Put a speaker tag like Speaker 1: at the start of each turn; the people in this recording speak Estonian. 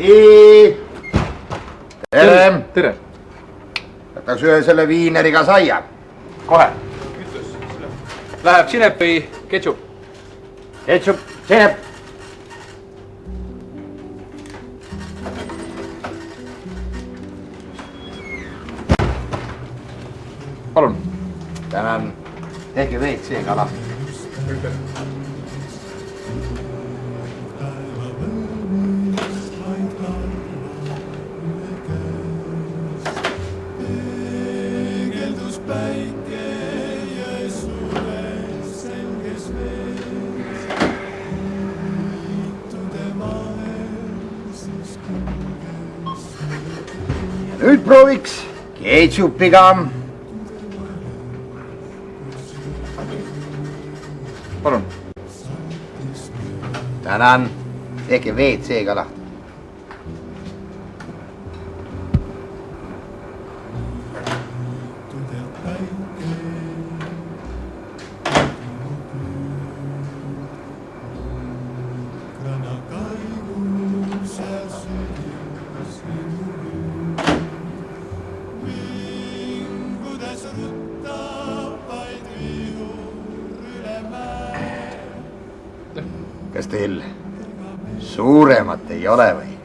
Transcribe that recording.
Speaker 1: nii. tere.
Speaker 2: tere.
Speaker 1: võtaks ühe selle viineriga saia.
Speaker 2: kohe. Läheb sinep või ketšup?
Speaker 1: Ketšup, sinep.
Speaker 2: palun.
Speaker 1: tänan. tehke WC ka lahti. Nüüd prooviks ketšupiga.
Speaker 2: palun.
Speaker 1: tänan. tehke WC ka lahti. kas teil suuremat ei ole või?